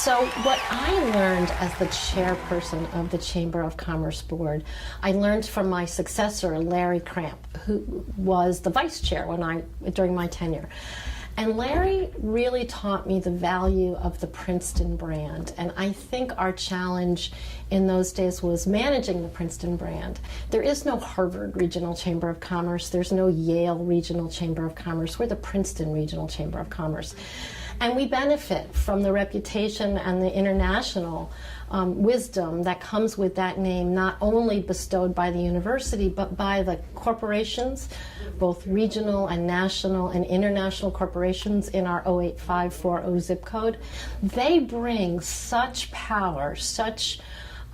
So what I learned as the chairperson of the Chamber of Commerce Board, I learned from my successor, Larry Cramp, who was the vice chair during my tenure. And Larry really taught me the value of the Princeton brand. And I think our challenge in those days was managing the Princeton brand. There is no Harvard Regional Chamber of Commerce. There's no Yale Regional Chamber of Commerce. We're the Princeton Regional Chamber of Commerce. And we benefit from the reputation and the international wisdom that comes with that name, not only bestowed by the university, but by the corporations, both regional and national and international corporations in our 08540 zip code. They bring such power, such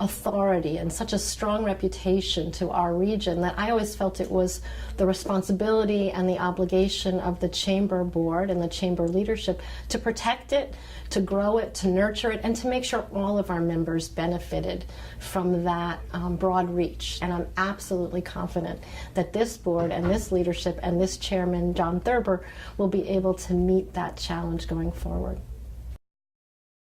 authority, and such a strong reputation to our region that I always felt it was the responsibility and the obligation of the Chamber Board and the Chamber leadership to protect it, to grow it, to nurture it, and to make sure all of our members benefited from that broad reach. And I'm absolutely confident that this board and this leadership and this chairman, John Thurber, will be able to meet that challenge going forward.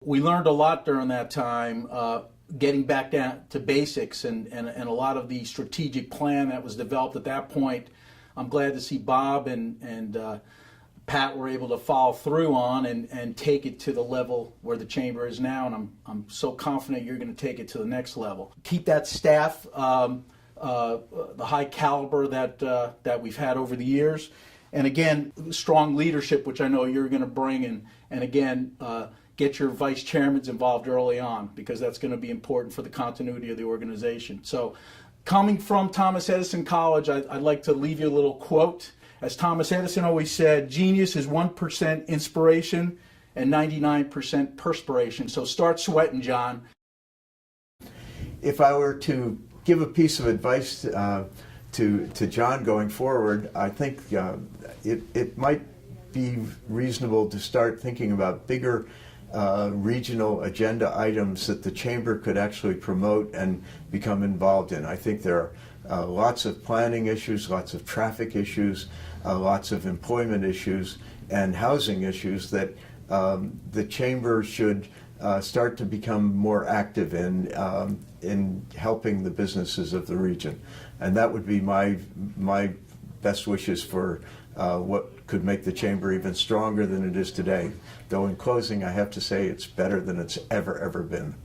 We learned a lot during that time, getting back down to basics and a lot of the strategic plan that was developed at that point. I'm glad to see Bob and Pat were able to follow through on and take it to the level where the chamber is now, and I'm so confident you're going to take it to the next level. Keep that staff, the high caliber that we've had over the years, and again, strong leadership, which I know you're going to bring, and again, get your vice chairmans involved early on, because that's going to be important for the continuity of the organization. So, coming from Thomas Edison College, I'd like to leave you a little quote. As Thomas Edison always said, genius is 1% inspiration and 99% perspiration. So start sweating, John. If I were to give a piece of advice to John going forward, I think it might be reasonable to start thinking about bigger regional agenda items that the Chamber could actually promote and become involved in. I think there are lots of planning issues, lots of traffic issues, lots of employment issues, and housing issues that the Chamber should start to become more active in helping the businesses of the region. And that would be my best wishes for what could make the Chamber even stronger than it is today. Though in closing, I have to say it's better than it's ever been.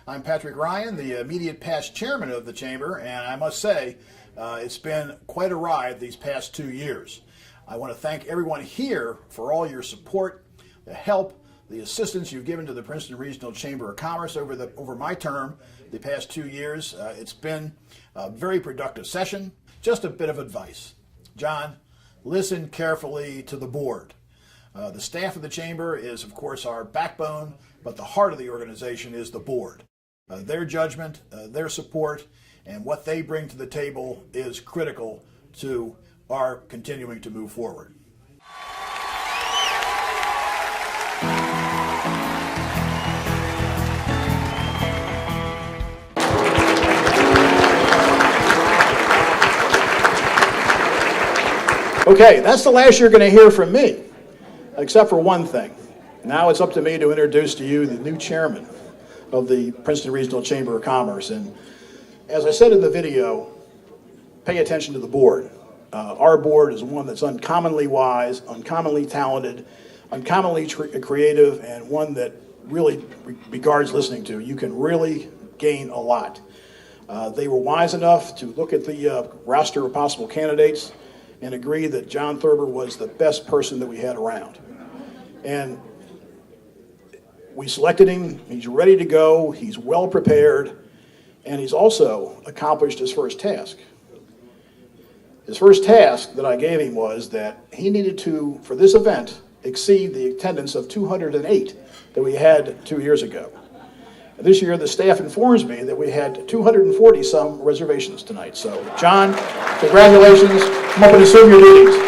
I'm Patrick Ryan, the immediate past chairman of the Chamber, and I must say it's been quite a ride these past 2 years. I want to thank everyone here for all your support, the help, the assistance you've given to the Princeton Regional Chamber of Commerce over my term, the past 2 years. It's been a very productive session. Just a bit of advice. John, listen carefully to the board. The staff of the Chamber is, of course, our backbone, but the heart of the organization is the board. Their judgment, their support, and what they bring to the table is critical to our continuing to move forward. Okay, that's the last you're going to hear from me, except for one thing. Now it's up to me to introduce to you the new chairman of the Princeton Regional Chamber of Commerce. And as I said in the video, pay attention to the board. Our board is one that's uncommonly wise, uncommonly talented, uncommonly creative, and one that really regards listening to. You can really gain a lot. They were wise enough to look at the roster of possible candidates and agree that John Thurber was the best person that we had around. And we selected him. He's ready to go. He's well prepared. And he's also accomplished his first task. His first task that I gave him was that he needed to, for this event, exceed the attendance of 208 that we had 2 years ago. And this year, the staff informs me that we had 240 some reservations tonight. So, John, congratulations. Come up and assume your duties.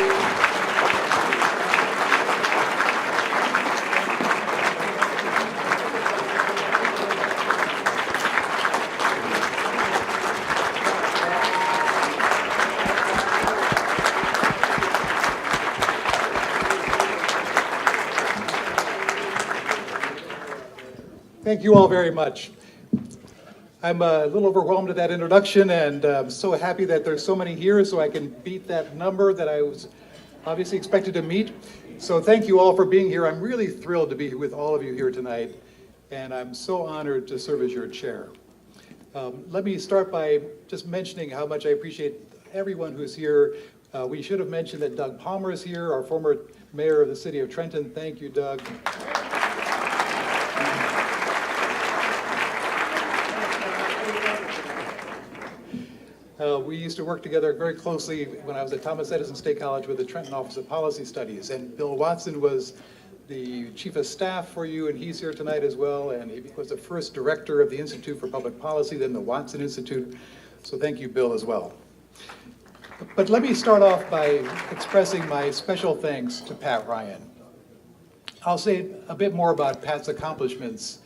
Thank you all very much. I'm a little overwhelmed at that introduction, and I'm so happy that there's so many here so I can beat that number that I was obviously expected to meet. So thank you all for being here. I'm really thrilled to be with all of you here tonight, and I'm so honored to serve as your chair. Let me start by just mentioning how much I appreciate everyone who's here. We should have mentioned that Doug Palmer is here, our former mayor of the city of Trenton. Thank you, Doug. We used to work together very closely when I was at Thomas Edison State College with the Trenton Office of Policy Studies, and Bill Watson was the chief of staff for you, and he's here tonight as well, and he was the first director of the Institute for Public Policy, then the Watson Institute, so thank you, Bill, as well. But let me start off by expressing my special thanks to Pat Ryan. I'll say a bit more about Pat's accomplishments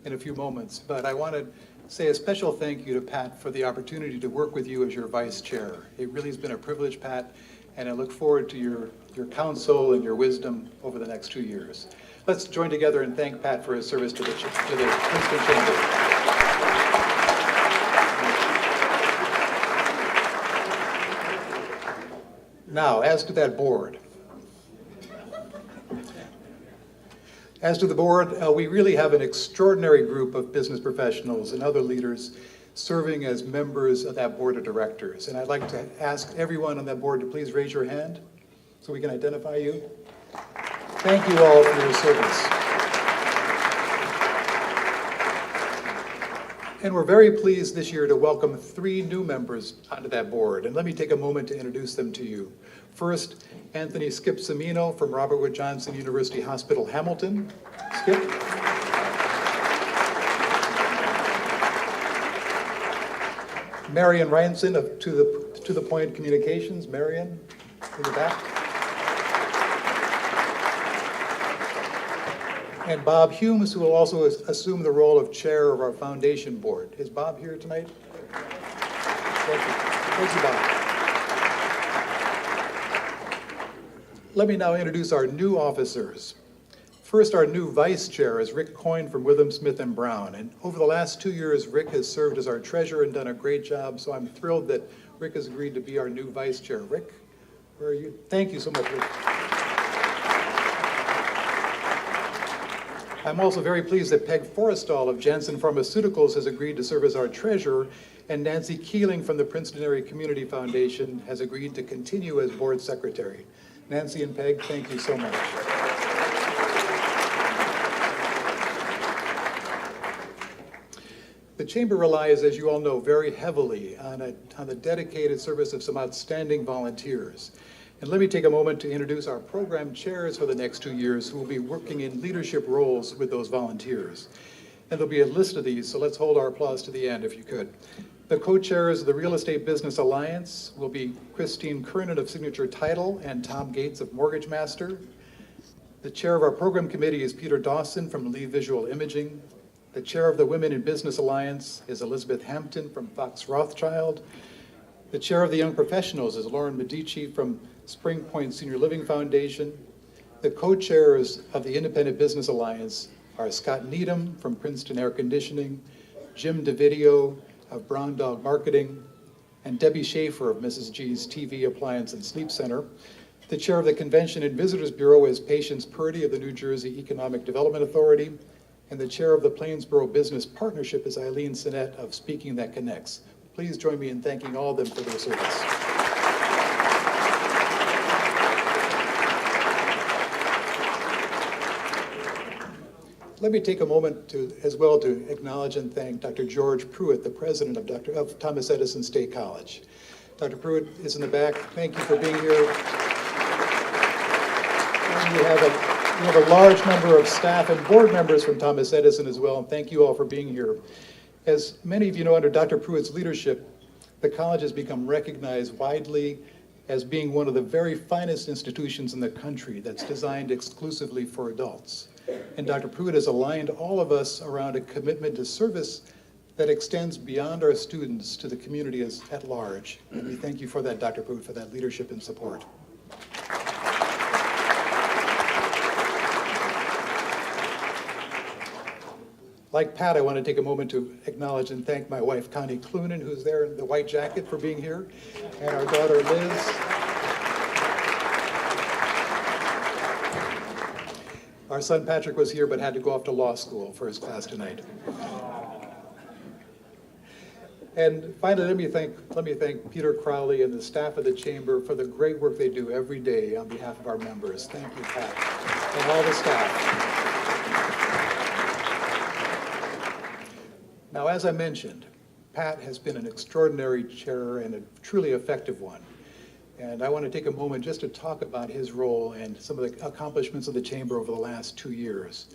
in a few moments, but I want to say a special thank you to Pat for the opportunity to work with you as your vice chair. It really has been a privilege, Pat, and I look forward to your counsel and your wisdom over the next 2 years. Let's join together and thank Pat for his service to the Princeton Chamber. Now, as to that board. As to the board, we really have an extraordinary group of business professionals and other leaders serving as members of that board of directors. And I'd like to ask everyone on that board to please raise your hand so we can identify you. Thank you all for your service. And we're very pleased this year to welcome 3 new members onto that board. And let me take a moment to introduce them to you. First, Anthony Skip Cimino from Robert Wood Johnson University Hospital, Hamilton. Skip. Marion Reinson of To the Point Communications. Marion, in the back. And Bob Humes, who will also assume the role of chair of our foundation board. Is Bob here tonight? Thank you. Thank you, Bob. Let me now introduce our new officers. First, our new vice chair is Rick Coyne from Witham Smith & Brown. And over the last 2 years, Rick has served as our treasurer and done a great job, so I'm thrilled that Rick has agreed to be our new vice chair. Rick, where are you? Thank you so much, Rick. I'm also very pleased that Peg Forrestal of Janssen Pharmaceuticals has agreed to serve as our treasurer, and Nancy Keeling from the Princeton Area Community Foundation has agreed to continue as board secretary. Nancy and Peg, thank you so much. The Chamber relies, as you all know, very heavily on the dedicated service of some outstanding volunteers. And let me take a moment to introduce our program chairs for the next 2 years who will be working in leadership roles with those volunteers. And there'll be a list of these, so let's hold our applause to the end if you could. The co-chairs of the Real Estate Business Alliance will be Christine Kernan of Signature Title and Tom Gates of Mortgage Master. The chair of our program committee is Peter Dawson from Lee Visual Imaging. The chair of the Women in Business Alliance is Elizabeth Hampton from Fox Rothschild. The chair of the Young Professionals is Lauren Medici from Spring Point Senior Living Foundation. The co-chairs of the Independent Business Alliance are Scott Needham from Princeton Air Conditioning, Jim DeVideo of Brown Dog Marketing, and Debbie Schaefer of Mrs. G's TV Appliance and Sleep Center. The chair of the Convention and Visitors Bureau is Patience Purdy of the New Jersey Economic Development Authority, and the chair of the Plainsboro Business Partnership is Eileen Sinnett of Speaking That Connects. Please join me in thanking all of them for their service. Let me take a moment as well to acknowledge and thank Dr. George Pruitt, the president of Thomas Edison State College. Dr. Pruitt is in the back. Thank you for being here. And we have a large number of staff and board members from Thomas Edison as well, and thank you all for being here. As many of you know, under Dr. Pruitt's leadership, the college has become recognized widely as being one of the very finest institutions in the country that's designed exclusively for adults. And Dr. Pruitt has aligned all of us around a commitment to service that extends beyond our students to the community at large. And we thank you for that, Dr. Pruitt, for that leadership and support. Like Pat, I want to take a moment to acknowledge and thank my wife, Connie Clunan, who's there in the white jacket, for being here, and our daughter, Liz. Our son, Patrick, was here but had to go off to law school for his class tonight. And finally, let me thank Peter Crowley and the staff of the Chamber for the great work they do every day on behalf of our members. Thank you, Pat, and all the staff. Now, as I mentioned, Pat has been an extraordinary chair and a truly effective one. And I want to take a moment just to talk about his role and some of the accomplishments of the Chamber over the last 2 years.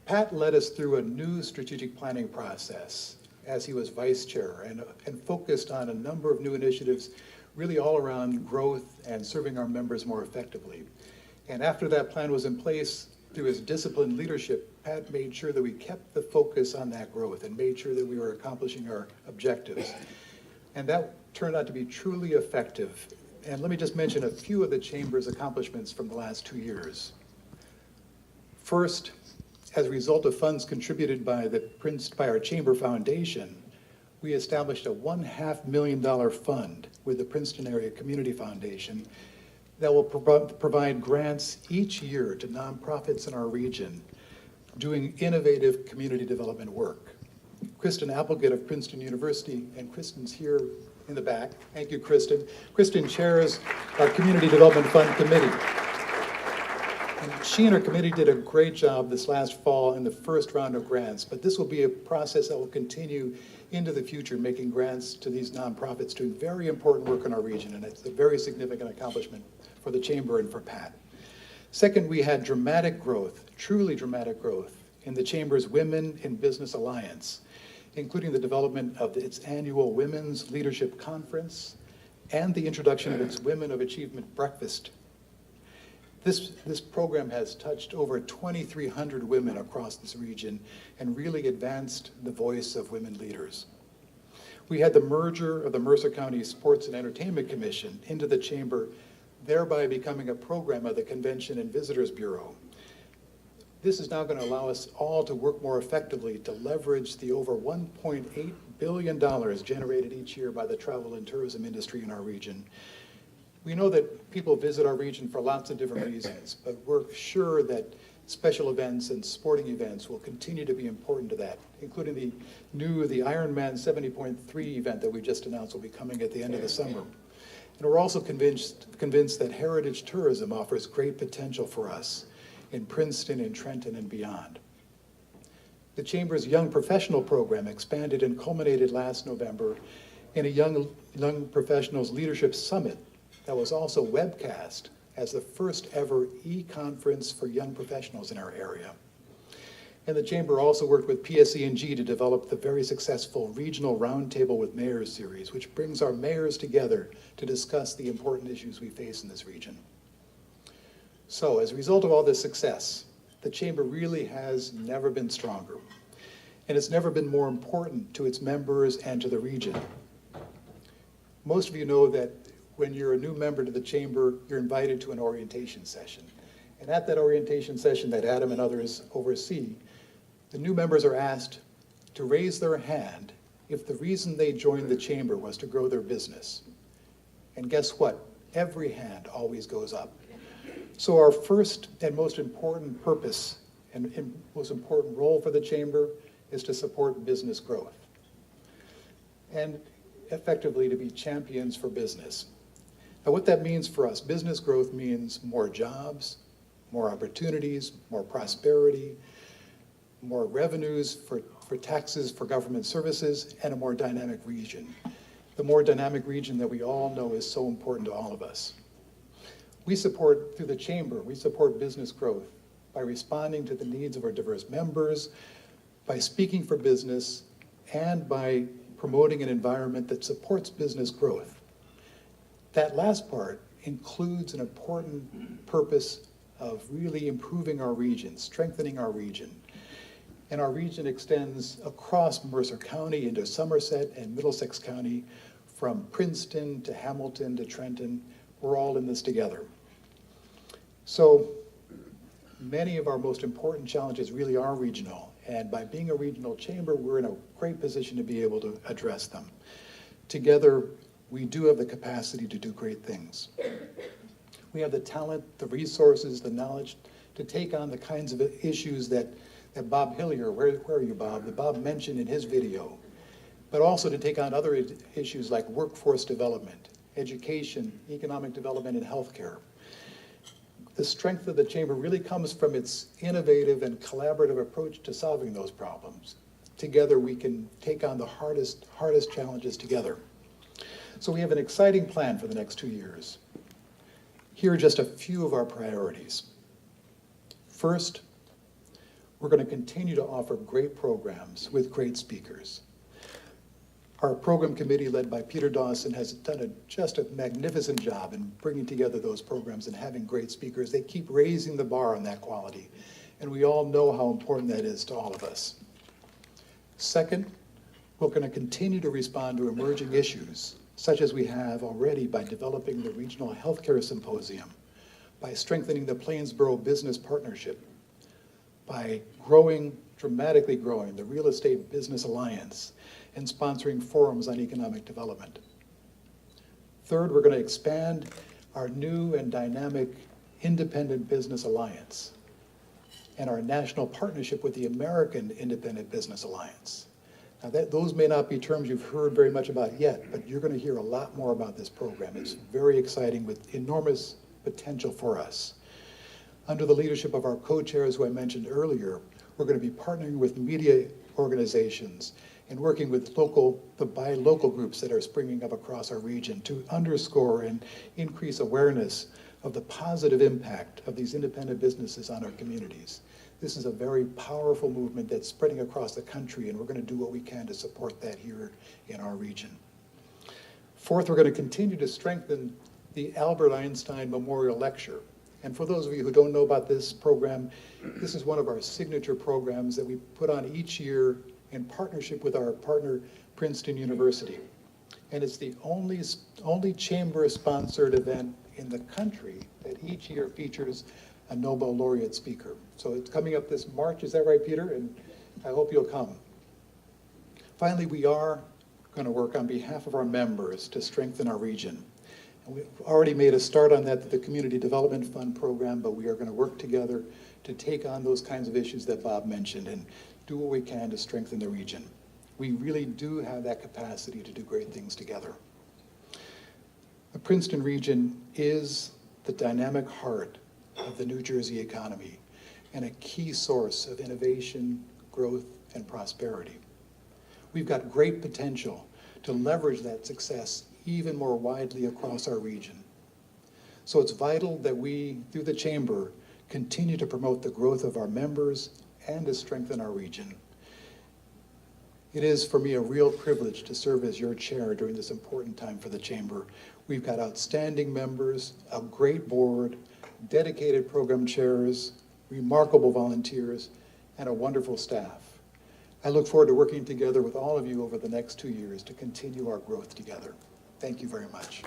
Pat led us through a new strategic planning process as he was vice chair and focused on a number of new initiatives really all around growth and serving our members more effectively. And after that plan was in place, through his disciplined leadership, Pat made sure that we kept the focus on that growth and made sure that we were accomplishing our objectives. And that turned out to be truly effective. And let me just mention a few of the Chamber's accomplishments from the last 2 years. First, as a result of funds contributed by our Chamber Foundation, we established a $500,000 fund with the Princeton Area Community Foundation that will provide grants each year to nonprofits in our region doing innovative community development work. Kristen Applegate of Princeton University, and Kristen's here in the back. Thank you, Kristen. Kristen chairs our Community Development Fund Committee. And she and her committee did a great job this last fall in the first round of grants, but this will be a process that will continue into the future, making grants to these nonprofits doing very important work in our region, and it's a very significant accomplishment for the Chamber and for Pat. Second, we had dramatic growth, truly dramatic growth, in the Chamber's Women in Business Alliance, including the development of its annual Women's Leadership Conference and the introduction of its Women of Achievement Breakfast. This program has touched over 2,300 women across this region and really advanced the voice of women leaders. We had the merger of the Mercer County Sports and Entertainment Commission into the Chamber, thereby becoming a program of the Convention and Visitors Bureau. This is now going to allow us all to work more effectively to leverage the over $1.8 billion generated each year by the travel and tourism industry in our region. We know that people visit our region for lots of different reasons, but we're sure that special events and sporting events will continue to be important to that, including the Ironman 70.3 event that we just announced will be coming at the end of the summer. And we're also convinced that heritage tourism offers great potential for us in Princeton, in Trenton, and beyond. The Chamber's Young Professional Program expanded and culminated last November in a Young Professionals Leadership Summit that was also webcast as the first ever e-conference for young professionals in our area. And the Chamber also worked with PSE&G to develop the very successful Regional Roundtable with Mayors series, which brings our mayors together to discuss the important issues we face in this region. So as a result of all this success, the Chamber really has never been stronger, and it's never been more important to its members and to the region. Most of you know that when you're a new member to the Chamber, you're invited to an orientation session. And at that orientation session that Adam and others oversee, the new members are asked to raise their hand if the reason they joined the Chamber was to grow their business. And guess what? Every hand always goes up. So our first and most important purpose and most important role for the Chamber is to support business growth and effectively to be champions for business. Now, what that means for us, business growth means more jobs, more opportunities, more prosperity, more revenues for taxes, for government services, and a more dynamic region. The more dynamic region that we all know is so important to all of us. We support, through the Chamber, we support business growth by responding to the needs of our diverse members, by speaking for business, and by promoting an environment that supports business growth. That last part includes an important purpose of really improving our region, strengthening our region. And our region extends across Mercer County into Somerset and Middlesex County, from Princeton to Hamilton to Trenton. We're all in this together. So many of our most important challenges really are regional, And by being a regional chamber, we're in a great position to be able to address them. Together, we do have the capacity to do great things. We have the talent, the resources, the knowledge to take on the kinds of issues that Bob Hillier, where are you, Bob? That Bob mentioned in his video, but also to take on other issues like workforce development, education, economic development, and healthcare. The strength of the chamber really comes from its innovative and collaborative approach to solving those problems. Together, we can take on the hardest challenges together. So we have an exciting plan for the next 2 years. Here are just a few of our priorities. First, we're going to continue to offer great programs with great speakers. Our program committee, led by Peter Dawson, has done just a magnificent job in bringing together those programs and having great speakers. They keep raising the bar on that quality, and we all know how important that is to all of us. Second, we're going to continue to respond to emerging issues, such as we have already by developing the Regional Healthcare Symposium, by strengthening the Plainsboro Business Partnership, by dramatically growing the Real Estate Business Alliance, and sponsoring forums on economic development. Third, we're going to expand our new and dynamic Independent Business Alliance and our national partnership with the American Independent Business Alliance. Now, those may not be terms you've heard very much about yet, but you're going to hear a lot more about this program. It's very exciting with enormous potential for us. Under the leadership of our co-chairs who I mentioned earlier, we're going to be partnering with media organizations and working with the buy local groups that are springing up across our region to underscore and increase awareness of the positive impact of these independent businesses on our communities. This is a very powerful movement that's spreading across the country, and we're going to do what we can to support that here in our region. Fourth, we're going to continue to strengthen the Albert Einstein Memorial Lecture. And for those of you who don't know about this program, this is one of our signature programs that we put on each year in partnership with our partner, Princeton University. And it's the only chamber-sponsored event in the country that each year features a Nobel laureate speaker. So it's coming up this March, is that right, Peter? And I hope you'll come. Finally, we are going to work on behalf of our members to strengthen our region. And we've already made a start on that, the Community Development Fund program, but we are going to work together to take on those kinds of issues that Bob mentioned and do what we can to strengthen the region. We really do have that capacity to do great things together. The Princeton region is the dynamic heart of the New Jersey economy and a key source of innovation, growth, and prosperity. We've got great potential to leverage that success even more widely across our region. So it's vital that we, through the Chamber, continue to promote the growth of our members and to strengthen our region. It is, for me, a real privilege to serve as your chair during this important time for the Chamber. We've got outstanding members, a great board, dedicated program chairs, remarkable volunteers, and a wonderful staff. I look forward to working together with all of you over the next 2 years to continue our growth together. Thank you very much.